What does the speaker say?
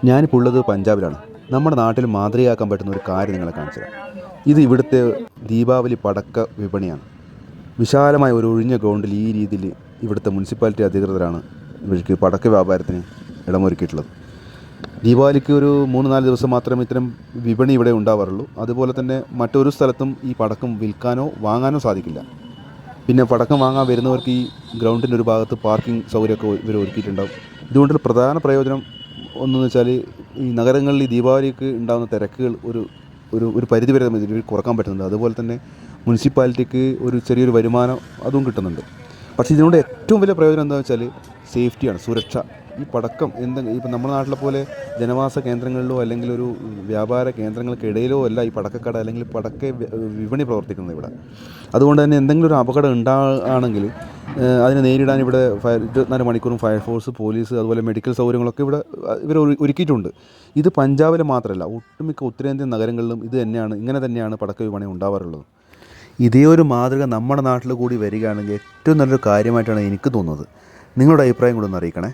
ഞാനിപ്പോൾ ഉള്ളത് പഞ്ചാബിലാണ്. നമ്മുടെ നാട്ടിൽ മാതൃകയാക്കാൻ പറ്റുന്ന ഒരു കാര്യം നിങ്ങളെ കാണിച്ചു തരാം. ഇത് ഇവിടുത്തെ ദീപാവലി പടക്ക വിപണിയാണ്. വിശാലമായ ഒരു ഒഴിഞ്ഞ ഗ്രൗണ്ടിൽ ഈ രീതിയിൽ ഇവിടുത്തെ മുനിസിപ്പാലിറ്റി അധികൃതരാണ് ഇവർക്ക് പടക്ക വ്യാപാരത്തിന് ഇടമൊരുക്കിയിട്ടുള്ളത്. ദീപാവലിക്ക് ഒരു 3-4 ദിവസം മാത്രമേ ഇത്തരം വിപണി ഇവിടെ ഉണ്ടാവാറുള്ളൂ. അതുപോലെ തന്നെ മറ്റൊരു സ്ഥലത്തും ഈ പടക്കം വിൽക്കാനോ വാങ്ങാനോ സാധിക്കില്ല. പിന്നെ പടക്കം വാങ്ങാൻ വരുന്നവർക്ക് ഈ ഗ്രൗണ്ടിൻ്റെ ഒരു ഭാഗത്ത് പാർക്കിംഗ് സൗകര്യമൊക്കെ ഇവർ ഒരുക്കിയിട്ടുണ്ടാവും. ഇതുകൊണ്ടുള്ള പ്രധാന പ്രയോജനം ഒന്നെന്ന് വെച്ചാൽ ഈ നഗരങ്ങളിൽ ഈ ദീപാവലിക്ക് ഉണ്ടാകുന്ന തിരക്കുകൾ ഒരു ഒരു ഒരു പരിധി വരെ ഇതിൽ കുറക്കാൻ പറ്റുന്നുണ്ട്. അതുപോലെ തന്നെ മുനിസിപ്പാലിറ്റിക്ക് ഒരു ചെറിയൊരു വരുമാനം അതും കിട്ടുന്നുണ്ട്. പക്ഷേ ഇതിനോട് ഏറ്റവും വലിയ പ്രയോജനം എന്താണെന്ന് വെച്ചാൽ സേഫ്റ്റിയാണ്, സുരക്ഷ. ഈ പടക്കം എന്തെങ്കിലും ഇപ്പം നമ്മുടെ നാട്ടിലെ പോലെ ജനവാസ കേന്ദ്രങ്ങളിലോ അല്ലെങ്കിൽ ഒരു വ്യാപാര കേന്ദ്രങ്ങൾക്കിടയിലോ അല്ല ഈ പടക്കക്കട അല്ലെങ്കിൽ പടക്ക വിപണി പ്രവർത്തിക്കുന്നത് ഇവിടെ. അതുകൊണ്ട് തന്നെ എന്തെങ്കിലും ഒരു അപകടം ഉണ്ടാകുകയാണെങ്കിൽ അതിനെ നേരിടാൻ ഇവിടെ 24 മണിക്കൂറും ഫയർഫോഴ്സ്, പോലീസ്, അതുപോലെ മെഡിക്കൽ സൗകര്യങ്ങളൊക്കെ ഇവർ ഒരുക്കിയിട്ടുണ്ട്. ഇത് പഞ്ചാബിൽ മാത്രമല്ല, ഒട്ടുമിക്ക ഉത്തരേന്ത്യൻ നഗരങ്ങളിലും ഇങ്ങനെ തന്നെയാണ് പടക്ക വിപണി ഉണ്ടാവാറുള്ളത്. ഇതേ ഒരു മാതൃക നമ്മുടെ നാട്ടിൽ കൂടി വരികയാണെങ്കിൽ ഏറ്റവും നല്ലൊരു കാര്യമായിട്ടാണ് എനിക്ക് തോന്നുന്നത്. നിങ്ങളുടെ അഭിപ്രായം കൂടെ ഒന്ന് അറിയിക്കണേ.